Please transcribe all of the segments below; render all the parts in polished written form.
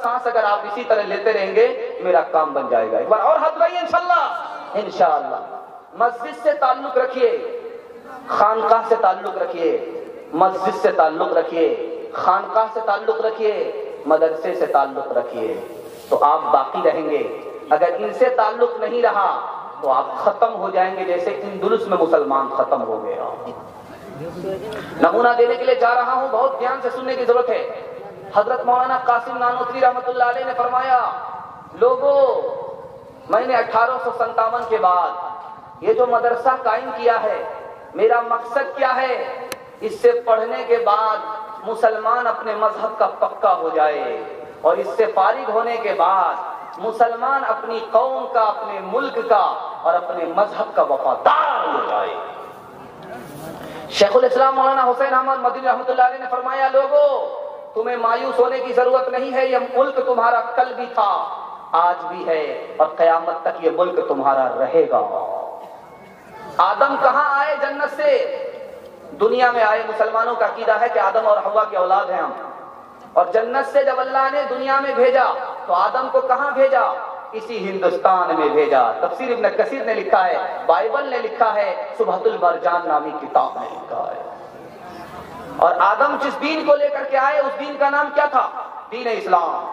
سانس اگر آپ اسی طرح لیتے رہیں گے میرا کام بن جائے گا. ایک بار اور ہاتھ اٹھائیے انشاءاللہ. انشاءاللہ مسجد سے تعلق رکھیے, خانقاہ سے تعلق رکھیے, مسجد سے تعلق رکھیے, خانقاہ سے تعلق رکھیے, مدرسے سے تعلق رکھیے, تو آپ باقی رہیں گے. اگر ان سے تعلق نہیں رہا تو آپ ختم ہو جائیں گے جیسے اندلس میں مسلمان ختم ہو گئے. نمونہ دینے کے لیے جا رہا ہوں, بہت دھیان سے سننے کی ضرورت ہے. حضرت مولانا قاسم نانوتوی رحمۃ اللہ علیہ نے فرمایا, لوگوں میں نے 1857 کے بعد یہ جو مدرسہ قائم کیا ہے, میرا مقصد کیا ہے؟ اس سے پڑھنے کے بعد مسلمان اپنے مذہب کا پکا ہو جائے, اور اس سے فارغ ہونے کے بعد مسلمان اپنی قوم کا, اپنے ملک کا اور اپنے مذہب کا وفادار ہو جائے. شیخ الاسلام مولانا حسین احمد مدنی رحمۃ اللہ علیہ نے فرمایا, لوگوں تمہیں مایوس ہونے کی ضرورت نہیں ہے, یہ ملک تمہارا کل بھی تھا, آج بھی ہے, اور قیامت تک یہ ملک تمہارا رہے گا. آدم کہاں آئے جنت سے؟ دنیا میں آئے. مسلمانوں کا عقیدہ ہے کہ آدم اور حوا کی اولاد ہیں ہم, اور جنت سے جب اللہ نے دنیا میں بھیجا تو آدم کو کہاں بھیجا؟ اسی ہندوستان میں بھیجا. تفسیر ابن کثیر نے لکھا ہے, بائبل نے لکھا ہے, سبحۃ المرجان نامی کتاب نے لکھا ہے. اور آدم جس دین کو لے کر کے آئے اس دین کا نام کیا تھا؟ دین اسلام.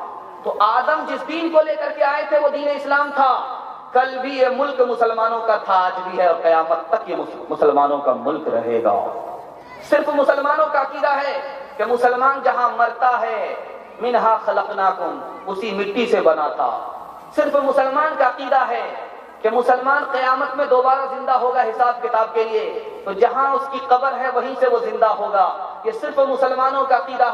تو آدم جس دین کو لے کر کے آئے تھے وہ دین اسلام تھا. کل بھی یہ ملک مسلمانوں کا تھا, آج بھی ہے, اور قیامت تک یہ مسلمانوں کا ملک رہے گا. صرف مسلمانوں کا عقیدہ ہے کہ مسلمان جہاں مرتا ہے, منہا خلقناکم, اسی مٹی سے بنا تھا. صرف مسلمان کا عقیدہ ہے کہ مسلمان قیامت میں دوبارہ زندہ ہوگا حساب کتاب کے لیے, تو جہاں اس کی قبر ہے وہیں سے وہ زندہ ہوگا. یہ صرف مسلمانوں کا عقیدہ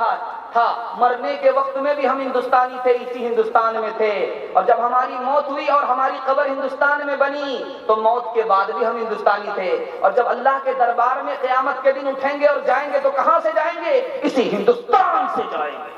تھا. مرنے کے وقت میں بھی ہم ہندوستانی تھے, اسی ہندوستان میں تھے, اور جب ہماری موت ہوئی اور ہماری قبر ہندوستان میں بنی تو موت کے بعد بھی ہم ہندوستانی تھے. اور جب اللہ کے دربار میں قیامت کے دن اٹھیں گے اور جائیں گے تو کہاں سے جائیں گے؟ اسی ہندوستان سے جائیں گے.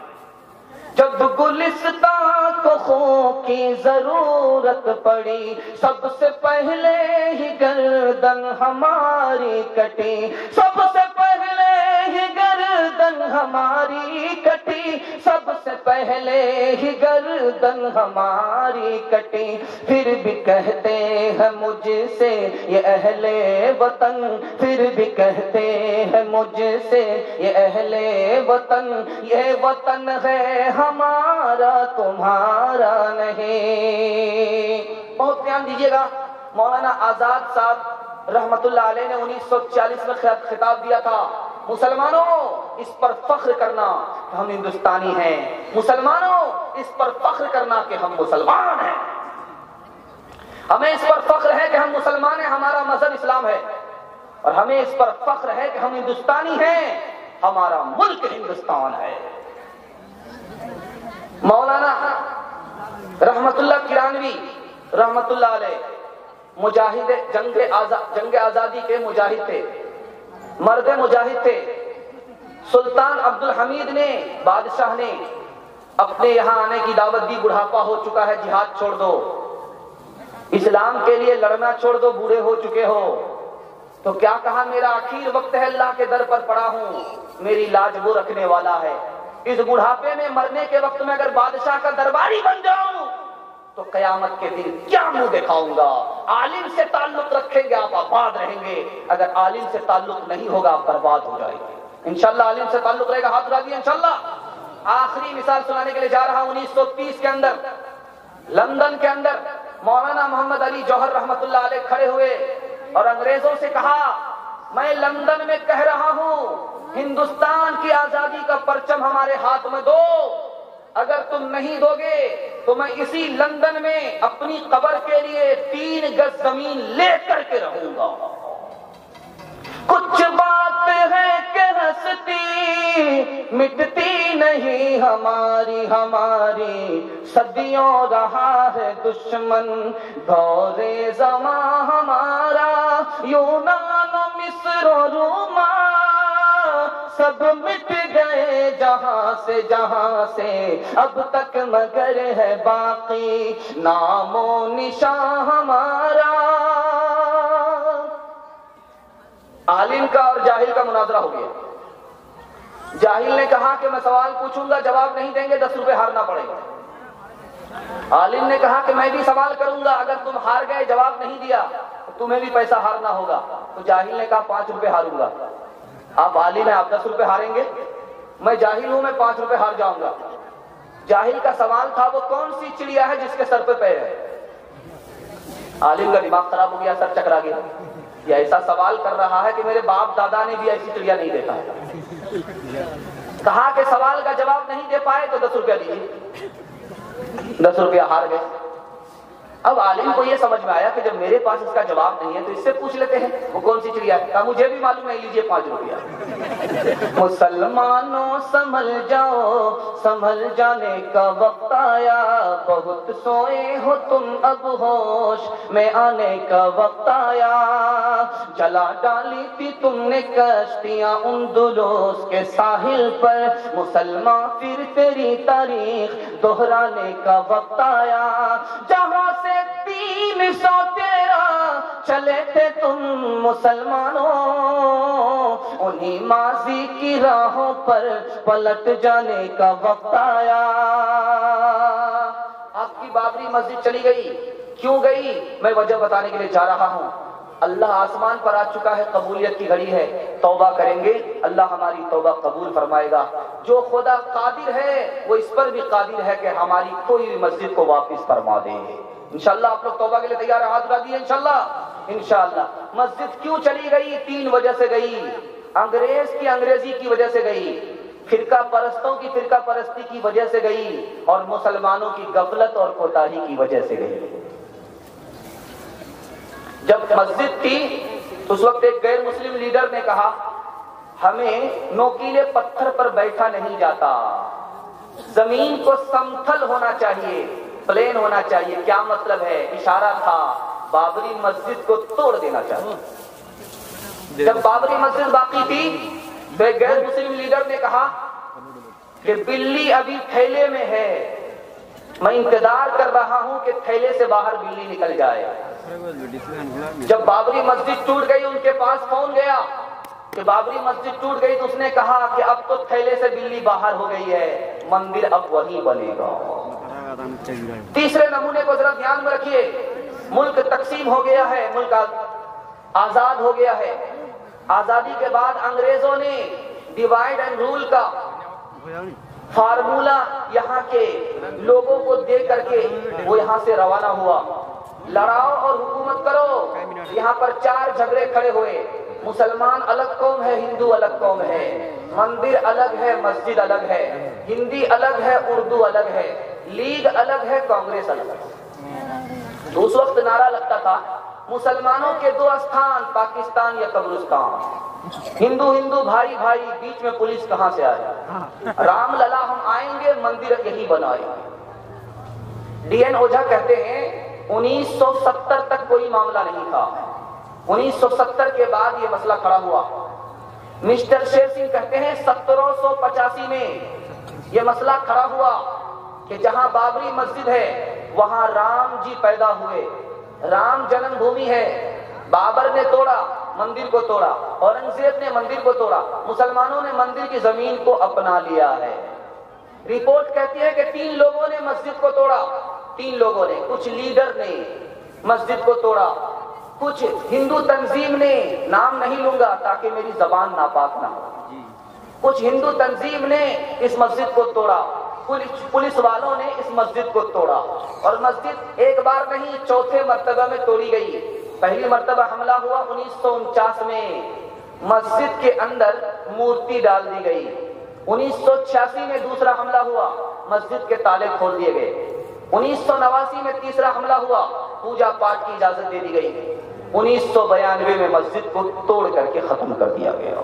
جب گلستان کو خوں کی ضرورت پڑی, سب سے پہلے ہی گردن ہماری کٹی, سب سے پہلے ہی گردن ہماری کٹی, سب سے پہلے ہی گردن ہماری کٹی. پھر بھی کہتے ہیں مجھ سے یہ اہل وطن, پھر بھی کہتے ہیں مجھ سے یہ اہل وطن, یہ وطن ہے ہمارا تمہارا نہیں. بہت دھیان دیجیے گا, مولانا آزاد صاحب رحمت اللہ علیہ نے 1940 میں خطاب دیا تھا, مسلمانوں اس پر فخر کرنا کہ ہم ہندوستانی ہیں, مسلمانوں اس پر فخر کرنا کہ ہم مسلمان ہیں. ہمیں اس پر فخر ہے کہ ہم مسلمان ہیں, ہمارا مذہب اسلام ہے, اور ہمیں اس پر فخر ہے کہ ہم ہندوستانی ہیں, ہمارا ملک ہندوستان ہے. مولانا رحمت اللہ کرانوی رحمت اللہ علیہ مجاہد جنگ آزادی کے مجاہد تھے, مرد مجاہد تھے. سلطان عبد الحمید نے, بادشاہ نے اپنے یہاں آنے کی دعوت دی, بڑھاپا ہو چکا ہے, جہاد چھوڑ دو, اسلام کے لیے لڑنا چھوڑ دو, بوڑھے ہو چکے ہو. تو کیا کہا, میرا آخر وقت ہے, اللہ کے در پر پڑا ہوں, میری لاج وہ رکھنے والا ہے. اس بڑھاپے میں مرنے کے وقت میں اگر بادشاہ کا درباری بن جاؤں تو قیامت کے دن کیا منہ دکھاؤں گا. عالم سے تعلق رکھیں گے آپ آباد رہیں گے, اگر عالم سے تعلق نہیں ہوگا آپ برباد ہو جائیں گے. انشاءاللہ عالم سے تعلق رہے گا, ہاتھ اٹھا دیے انشاءاللہ. آخری مثال سنانے کے لیے جا رہا ہوں. 1930 کے اندر لندن کے اندر مولانا محمد علی جوہر رحمت اللہ علیہ کھڑے ہوئے اور انگریزوں سے کہا, میں لندن میں کہہ رہا ہوں, ہندوستان کی آزادی کا پرچم ہمارے ہاتھ میں دو, اگر تم نہیں دو گے تو میں اسی لندن میں اپنی قبر کے لیے 3 گز زمین لے کر کے رہوں گا. کچھ بات ہے کہ ہستی مٹتی نہیں ہماری, ہماری صدیوں رہا ہے دشمن دور زماں ہمارا. یونان و مصر و روما سب مٹ گئے جہاں سے, اب تک مگر ہے باقی نام و نشاں ہمارا. عالم کا اور جاہل کا مناظرہ ہو گیا. جاہل نے کہا کہ میں سوال پوچھوں گا, جواب نہیں دیں گے 10 روپے ہارنا پڑے گا. عالم نے کہا کہ میں بھی سوال کروں گا، اگر تم ہار گئے جواب نہیں دیا تو تمہیں بھی پیسہ ہارنا ہوگا۔ تو جاہل نے کہا 5 روپے ہاروں گا۔ آپ عالم ہیں، آپ 10 روپے ہاریں گے؟ میں جاہل ہوں، میں 5 روپے ہار جاؤں گا۔ جاہل کا سوال تھا وہ کون سی چڑیا ہے جس کے سر پہ پیر ہے؟ عالم کا دماغ خراب ہو گیا، سر چکرا گیا، یہ ایسا سوال کر رہا ہے کہ میرے باپ دادا نے بھی ایسی چڑیا نہیں دیکھا۔ کہا کہ سوال کا جواب نہیں دے پائے تو 10 روپیہ دیجیے۔ 10 روپیہ ہار گئے۔ اب عالم کو یہ سمجھ میں آیا کہ جب میرے پاس اس کا جواب نہیں ہے تو اس سے پوچھ لیتے ہیں وہ کون سی چڑیا ہے۔ کہا مجھے بھی معلوم ہے، لیجیے 5 روپیہ۔ مسلمانوں سنبھل جاؤ، سنبھل جانے کا وقت آیا، بہت سوئے ہو تم اب ہوش میں آنے کا وقت آیا، جلا ڈالی تھی تم نے کشتیاں اندلس کے ساحل پر، مسلمان پھر تیری تاریخ دہرانے کا وقت آیا، جہاں سے 313 چلے تھے تم مسلمانوں، انہی ماضی کی راہوں پر پلٹ جانے کا وقت آیا۔ آپ کی بابری مسجد چلی گئی، کیوں گئی؟ میں وجہ بتانے کے لیے جا رہا ہوں۔ اللہ آسمان پر آ چکا ہے، قبولیت کی گھڑی ہے، توبہ کریں گے اللہ ہماری توبہ قبول فرمائے گا۔ جو خدا قادر ہے وہ اس پر بھی قادر ہے کہ ہماری کوئی بھی مسجد کو واپس فرما دیں گے انشاءاللہ۔ آپ لوگ توبہ کے لیے تیار ہیں؟ ہاتھ اٹھا دیے انشاءاللہ۔ انشاءاللہ۔ مسجد کیوں چلی گئی؟ 3 وجہ سے گئی۔ انگریز کی انگریزی کی وجہ سے گئی، فرقہ پرستوں کی فرقہ پرستی کی وجہ سے گئی، اور مسلمانوں کی غفلت اور کوتاہی کی وجہ سے گئی۔ جب مسجد تھی تو اس وقت ایک غیر مسلم لیڈر نے کہا ہمیں نوکیلے پتھر پر بیٹھا نہیں جاتا، زمین کو سمتل ہونا چاہیے، پلین ہونا چاہیے۔ کیا مطلب ہے؟ اشارہ تھا بابری مسجد کو توڑ دینا چاہیے۔ جب بابری مسجد باقی تھی تو ایک غیر مسلم لیڈر نے کہا کہ بلی ابھی تھیلے میں ہے، میں انتظار کر رہا ہوں کہ تھیلے سے باہر بلی نکل جائے۔ جب بابری مسجد ٹوٹ گئی ان کے پاس فون گیا کہ بابری مسجد ٹوٹ گئی، تو اس نے کہا کہ اب تو تھیلے سے بلی باہر ہو گئی ہے، مندر اب وہی بنے گا۔ تیسرے نمونے کو ذرا دھیان میں رکھیے، ملک تقسیم ہو گیا ہے، ملک آزاد ہو گیا ہے۔ آزادی کے بعد انگریزوں نے ڈیوائیڈ اینڈ رول کا فارمولا یہاں کے لوگوں کو دے کر کے وہ یہاں سے روانہ ہوا، لڑاؤ اور حکومت کرو۔ یہاں پر 4 جھگڑے کھڑے ہوئے، مسلمان الگ قوم ہے، ہندو الگ قوم ہے، مندر الگ ہے، مسجد الگ ہے، ہندی الگ ہے، اردو الگ ہے، لیگ الگ ہے، کانگریس الگ ہے۔ تو اس وقت نعرہ لگتا تھا مسلمانوں کے 2 استھان، پاکستان یا قبرستان، ہندو ہندو بھائی بھائی، بیچ میں پولیس کہاں سے آئے؟ رام للا ہم آئیں گے، مندر یہی بنائیں گے۔ ڈی این اوجھا کہتے ہیں 1970 تک کوئی معاملہ نہیں تھا، 1970 کے بعد یہ مسئلہ کھڑا ہوا۔ مسٹر شیر سنگھ کہتے ہیں 1785 میں یہ مسئلہ کھڑا ہوا کہ جہاں بابری مسجد ہے وہاں رام جی پیدا ہوئے، رام جنم بھومی ہے، بابر نے توڑا مندر کو، توڑا اورنگزیب نے مندر کو توڑا، مسلمانوں نے مندر کی زمین کو اپنا لیا ہے۔ رپورٹ کہتی ہے کہ 3 لوگوں نے مسجد کو توڑا، 3 لوگوں نے، کچھ لیڈر نے مسجد کو توڑا، کچھ ہندو تنظیم نے، نام نہیں لوں گا تاکہ میری زبان ناپاک نہ ہو، کچھ ہندو تنظیم نے اس مسجد کو توڑا، پولیس والوں نے اس مسجد کو توڑا، اور مسجد ایک بار نہیں 4تھے مرتبہ میں توڑی گئی۔ پہلی مرتبہ حملہ ہوا 1949 میں، مسجد کے اندر مورتی ڈال دی گئی۔ 1986 میں دوسرا حملہ ہوا، مسجد کے تالے کھول دیے گئے۔ 1989 میں تیسرا حملہ ہوا، پوجا پاٹ کی اجازت دے دی گئی۔ 1992 میں مسجد کو توڑ کر کے ختم کر دیا گیا۔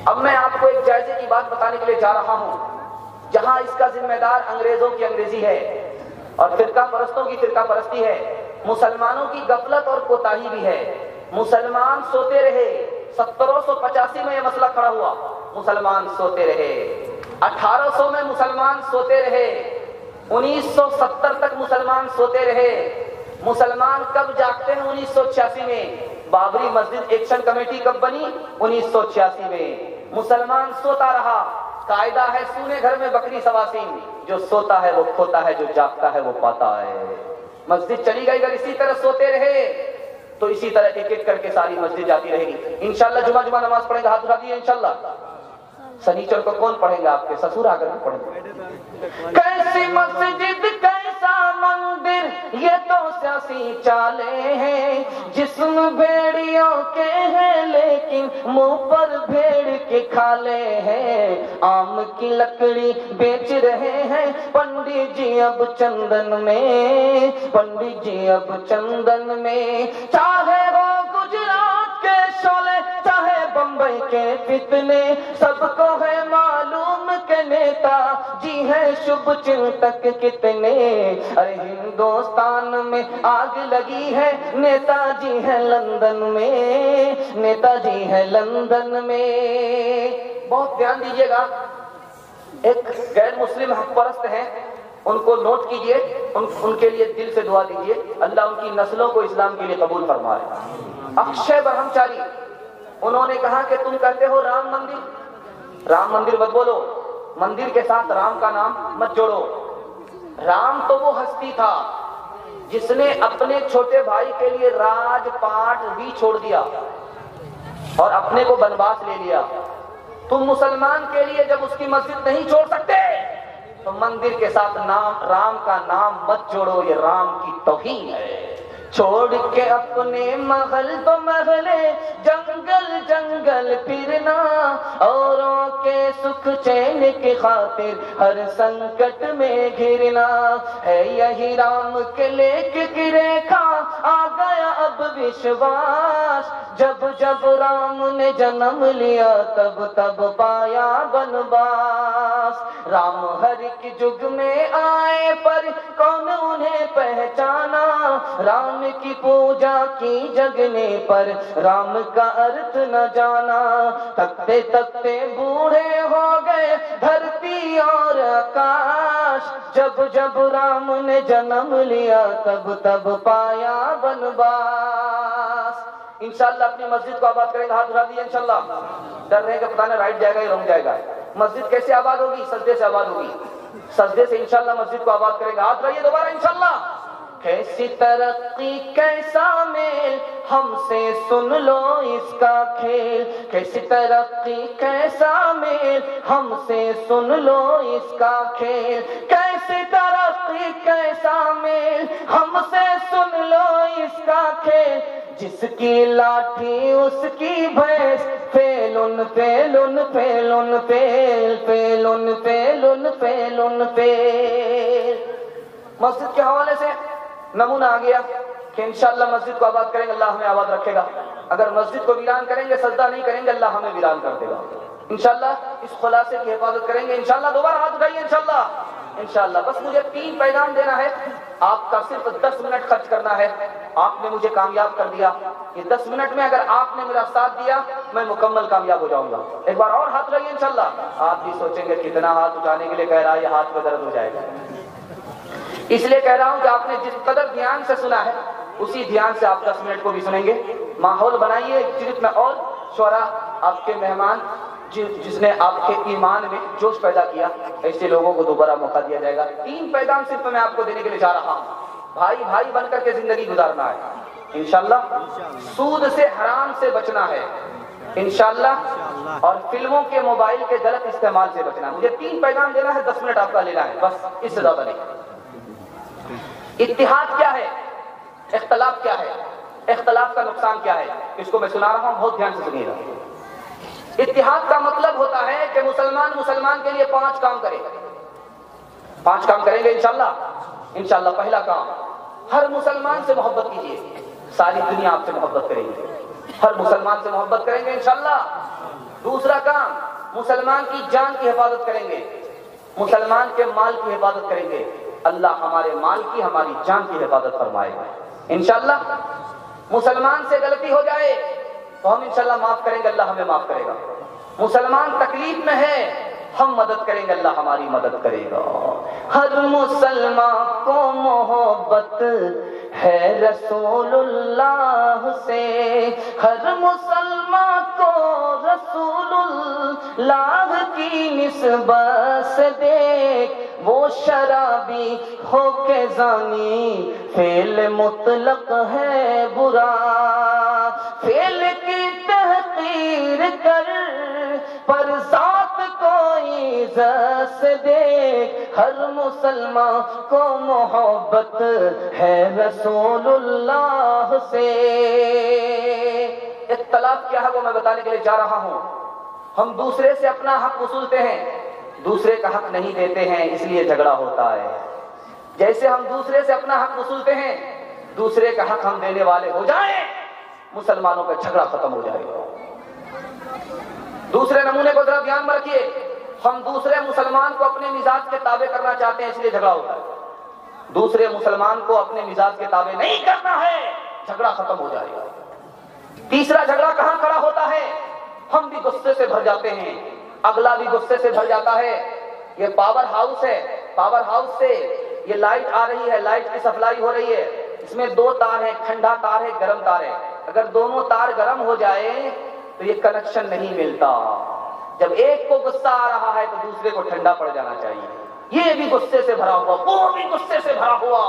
اب میں آپ کو ایک جائزے کی بات بتانے کے لیے جا رہا ہوں، جہاں اس کا ذمہ دار انگریزوں کی انگریزی ہے اور فرقہ پرستوں کی فرقہ پرستی ہے، مسلمانوں کی غفلت اور کوتاہی بھی ہے۔ مسلمان سوتے رہے، 1785 میں یہ مسئلہ کھڑا ہوا، مسلمان سوتے رہے، 1800 میں مسلمان سوتے رہے، 1970 تک مسلمان سوتے رہے۔ مسلمان کب جاگتے ہیں؟ 1986 میں۔ بابری مسجد ایکشن کمیٹی کب بنی؟ 1986 میں۔ مسلمان سوتا رہا، قاعدہ ہے سونے گھر میں بکری سواسین، جو سوتا ہے وہ کھوتا ہے، جو جاگتا ہے وہ پاتا ہے۔ مسجد چلی گئی، اگر اسی طرح سوتے رہے تو اسی طرح ایک ایک کر کے ساری مسجد جاتی رہے گی۔ انشاءاللہ جمعہ نماز پڑھیں گے، ہاتھ اٹھا دیجیے انشاءاللہ۔ سنیچر کو کون پڑھیں گے؟ آپ کے سسور آ کر پڑھیں گے۔ کیسی مسجد کیسا مندر، یہ تو سیاسی چالیں ہیں، جسم بھیڑیوں کے ہیں لیکن منہ پر بھیڑ کے کھالے ہیں۔ آم کی لکڑی بیچ رہے ہیں پنڈت جی اب چندن میں، پنڈت جی اب چندن میں۔ چاہے وہ گجرات کے شعلے، چاہے بمبئی کے فتنے، سب کو ہے معلوم کہ نیتا جی ہے شبھ چنتک کتنے۔ ارے ہندوستان میں آگ لگی ہے، نیتا جی ہے لندن میں، نیتا جی ہے لندن میں۔ بہت دھیان دیجیے گا، ایک غیر مسلم حق پرست ہیں، ان کو نوٹ کیجئے، ان کے لیے دل سے دعا دیجئے، اللہ ان کی نسلوں کو اسلام کے لیے قبول فرمائے۔ اکشے برہمچاری، انہوں نے کہا کہ تم کہتے ہو رام مندر، رام مندر مت بولو، مندر کے ساتھ رام کا نام مت جوڑو۔ رام تو وہ ہستی تھا جس نے اپنے چھوٹے بھائی کے لیے راج پاٹ بھی چھوڑ دیا اور اپنے کو بنواس لے لیا۔ تم مسلمان کے لیے جب اس کی مسجد نہیں چھوڑ سکتے تو مندر کے ساتھ رام کا نام مت جوڑو، یہ رام کی توہین ہے۔ چھوڑ کے اپنے محل تو محلے، جنگل جنگل پھرنا، اوروں کے سکھ چین کی خاطر ہر سنکٹ میں گھرنا ہے۔ یہی رام کے لیک کی ریکھا، آ گیا اب وشواس، جب جب رام نے جنم لیا تب تب پایا بنواس۔ رام ہر ایک جگ میں آئے پر کون انہیں پہچانا، رام کی پوجا کی جگنے پر رام کا ارتھ نہ جانا۔ تکتے تکتے بوڑھے ہو گئے دھرتی اور آکاش، جب جب رام نے جنم لیا تب تب پایا بنواس۔ انشاءاللہ اپنی مسجد کو آباد کریں گے، ہاتھ اٹھا دیجیے انشاءاللہ۔ ڈر رہے کہ پتہ نہیں رائٹ جائے گا یا رونگ جائے گا۔ مسجد کیسے آباد ہوگی؟ سجدے سے آباد ہوگی، سجدے سے انشاءاللہ مسجد کو آباد کریں گے۔ ہاتھ اٹھائیے دوبارہ انشاءاللہ۔ کیسی ترقی کیسا میل، ہم سے سن لو اس کا کھیل۔ کیسی ترقی کیسا میل، ہم سے سن لو اس کا کھیل۔ کیسی ترقی کیسا میل، ہم سے سن لو اس کا کھیل۔ جس کی لاٹھی اس کی بھینس، فیلن فیلن فیلن فیل، فیلن فیلن فیلن فیل۔ مسجد کے حوالے سے نمونہ آ گیا کہ انشاءاللہ مسجد کو آباد کریں گے، اللہ ہمیں آباد رکھے گا۔ اگر مسجد کو ویران کریں گے، سجدہ نہیں کریں گے، اللہ ہمیں ویران کر دے گا۔ انشاءاللہ اس خلاصے کی حفاظت کریں گے انشاءاللہ۔ دوبارہ ہاتھ اٹھائیے انشاءاللہ۔ انشاءاللہ بس مجھے 3 پیغام دینا ہے، آپ کا صرف 10 منٹ خرچ کرنا ہے۔ آپ نے مجھے کامیاب کر دیا، یہ 10 منٹ میں اگر آپ نے میرا ساتھ دیا میں مکمل کامیاب ہو جاؤں گا۔ ایک بار اور ہاتھ اٹھائیے انشاءاللہ۔ آپ بھی سوچیں گے کتنا ہاتھ اٹھانے کے لیے کہہ رہا ہے، یہ ہاتھ میں درد ہو جائے گا۔ اس لیے کہہ رہا ہوں کہ آپ نے جس قدر دھیان سے سنا ہے اسی دھیان سے آپ 10 منٹ کو بھی سنیں گے۔ ماحول بنائیے جس میں اور شعراء آپ کے مہمان جس نے آپ کے ایمان میں جوش پیدا کیا، ایسے لوگوں کو دوبارہ موقع دیا جائے گا۔ 3 پیغام صرف میں آپ کو دینے کے لیے جا رہا ہوں۔ بھائی بھائی بن کر کے زندگی گزارنا ہے انشاءاللہ، سود سے حرام سے بچنا ہے انشاءاللہ، اور فلموں کے موبائل کے غلط استعمال سے بچنا ہے۔ مجھے 3 پیغام دینا ہے، 10 منٹ آپ کا لینا ہے، بس اس سے زیادہ نہیں۔ اتحاد کیا ہے، اختلاف کیا ہے، اختلاف کا نقصان کیا ہے، اس کو میں سنا رہا ہوں، بہت دھیان سے سنیے گا۔ اتحاد کا مطلب ہوتا ہے کہ مسلمان کے لیے 5 کام کرے۔ 5 کام کریں گے انشاءاللہ۔ انشاءاللہ پہلا کام، ہر مسلمان سے محبت کیجیے، ساری دنیا آپ سے محبت کرے گی، ہر مسلمان سے محبت کریں گے انشاءاللہ۔ دوسرا کام، مسلمان کی جان کی حفاظت کریں گے، مسلمان کے مال کی حفاظت کریں گے، اللہ ہمارے مال کی ہماری جان کی حفاظت فرمائے گا انشاءاللہ۔ مسلمان سے غلطی ہو جائے تو ہم انشاءاللہ معاف کریں گے، اللہ ہمیں معاف کرے گا۔ مسلمان تکلیف میں ہے، ہم مدد کریں گے، اللہ ہماری مدد کرے گا۔ ہر مسلمان کو محبت ہے رسول اللہ سے، ہر مسلمان کو رسول اللہ کی نسبت سے دیکھ، وہ شرابی ہو کے زانی، فعل مطلق ہے برا، فعل کی تحقیر کر پر ذات کو عزت سے دیکھ، ہر مسلمان کو محبت ہے رسول اللہ سے۔ اختلاف کیا ہے وہ میں بتانے کے لیے جا رہا ہوں۔ ہم دوسرے سے اپنا حق وصولتے ہیں، دوسرے کا حق نہیں دیتے ہیں، اس لیے جھگڑا ہوتا ہے۔ جیسے ہم دوسرے سے اپنا حق وصولتے ہیں، دوسرے کا حق ہم دینے والے ہو جائیں، مسلمانوں کا جھگڑا ختم ہو جائے گا۔ دوسرے نمونے کو ذرا دھیان میں رکھیے، ہم دوسرے مسلمان کو اپنے مزاج کے تابع کرنا چاہتے ہیں، اس لیے جھگڑا ہوتا ہے۔ دوسرے مسلمان کو اپنے مزاج کے تابع نہیں کرنا ہے، جھگڑا ختم ہو جائے گا۔ تیسرا جھگڑا کہاں کھڑا ہوتا ہے؟ ہم بھی غصے سے بھر جاتے ہیں، اگلا بھی غصے سے بھر جاتا ہے۔ یہ پاور ہاؤس ہے، پاور ہاؤس سے یہ لائٹ آ رہی ہے، لائٹ کی سپلائی ہو رہی ہے، اس میں دو تار ہیں، ٹھنڈا تار ہے، گرم تار ہے۔ اگر دونوں تار گرم ہو جائے تو یہ کنیکشن نہیں ملتا۔ جب ایک کو غصہ آ رہا ہے تو دوسرے کو ٹھنڈا پڑ جانا چاہیے۔ یہ بھی غصے سے بھرا ہوا، وہ بھی غصے سے بھرا ہوا،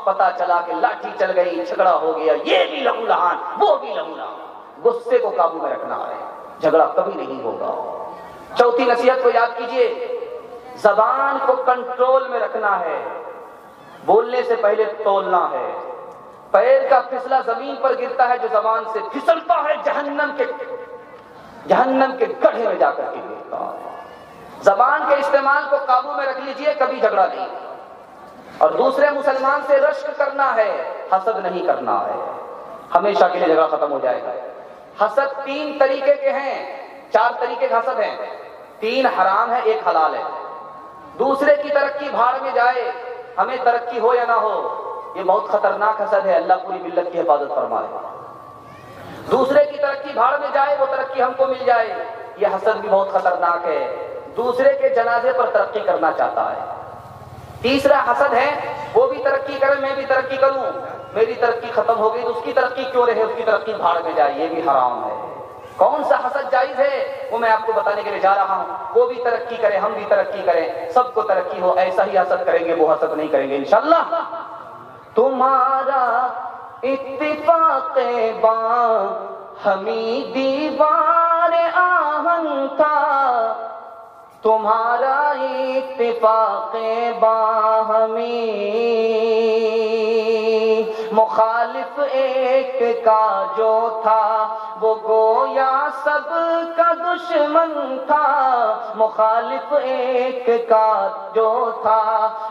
پتا چلا کہ لاٹھی چل گئی، جھگڑا ہو گیا، یہ بھی لہو لہان، وہ بھی لہو لہان۔ غصے کو قابو میں رکھنا ہے، جھگڑا کبھی نہیں ہوگا۔ چوتھی نصیحت کو یاد کیجئے، زبان کو کنٹرول میں رکھنا ہے، بولنے سے پہلے تولنا ہے۔ پیر کا پھسلا زمین پر گرتا ہے جو زبان سے پھسلتا ہے، جہنم کے گڑھے میں جا کر کے گرتا ہے۔ زبان کے استعمال کو قابو میں رکھ لیجئے، کبھی جھگڑا نہیں۔ اور دوسرے مسلمان سے رشک کرنا ہے، حسد نہیں کرنا ہے، ہمیشہ کے لیے جھگڑا ختم ہو جائے گا۔ حسد تین طریقے کے ہیں، چار طریقے کے حسد ہیں، تین حرام ہے، ایک حلال ہے۔ دوسرے کی ترقی بھاڑ میں جائے، ہمیں ترقی ہو یا نہ ہو، یہ بہت خطرناک حسد ہے، اللہ پوری ملت کی حفاظت فرمائے۔ دوسرے کی ترقی بھاڑ میں جائے، وہ ترقی ہم کو مل جائے، یہ حسد بھی بہت خطرناک ہے، دوسرے کے جنازے پر ترقی کرنا چاہتا ہے۔ تیسرا حسد ہے، وہ بھی ترقی کرے، میں بھی ترقی کروں، میری ترقی ختم ہو گئی تو اس کی ترقی کیوں رہے، اس کی ترقی بھاڑ میں جائے، یہ بھی حرام ہے۔ کون سا حسد جائز ہے وہ میں آپ کو بتانے کے لیے جا رہا ہوں۔ وہ بھی ترقی کرے، ہم بھی ترقی کریں، سب کو ترقی ہو، ایسا ہی حسد کریں گے، وہ حسد نہیں کریں گے انشاءاللہ۔ تمہارا اتفاق باں ہمیں دیوار آہن تھا، تمہارا اتفاق باہمی، مخالف ایک کا جو تھا وہ گویا سب کا دشمن تھا، مخالف ایک کا جو تھا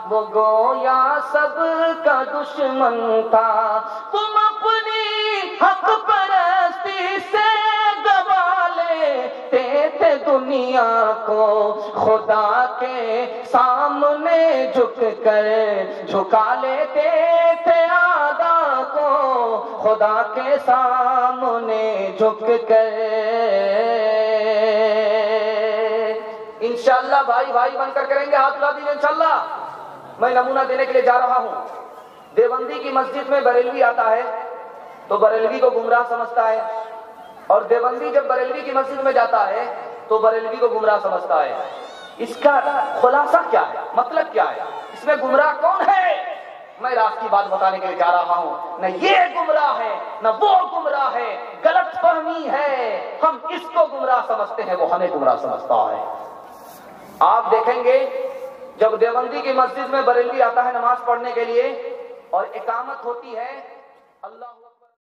وہ گویا سب کا دشمن تھا۔ تم اپنی حق پرستی سے دبا لیتے تھے دنیا کو، خدا کے سامنے جھک کر جھکا لیتے تھے اعداء کو، خدا کے سامنے جھک کر۔ انشاءاللہ بھائی بھائی بن کر کریں گے، ہاتھ اٹھا دیجیے انشاءاللہ۔ میں نمونہ دینے کے لیے جا رہا ہوں۔ دیوبندی کی مسجد میں بریلوی آتا ہے تو بریلوی کو گمراہ سمجھتا ہے، اور دیوبندی جب بریلوی کی مسجد میں جاتا ہے تو بریلوی کو گمراہ سمجھتا ہے۔ اس کا خلاصہ کیا ہے، مطلب کیا ہے، اس میں گمراہ کون ہے؟ میں راز کی بات بتانے کے لیے جا رہا ہوں۔ نہ یہ گمراہ ہے نہ وہ گمراہ ہے، غلط فہمی ہے، ہم اس کو گمراہ سمجھتے ہیں، وہ ہمیں گمراہ سمجھتا ہے۔ آپ دیکھیں گے جب دیوبندی کی مسجد میں بریلوی آتا ہے نماز پڑھنے کے لیے اور اقامت ہوتی ہے، اللہ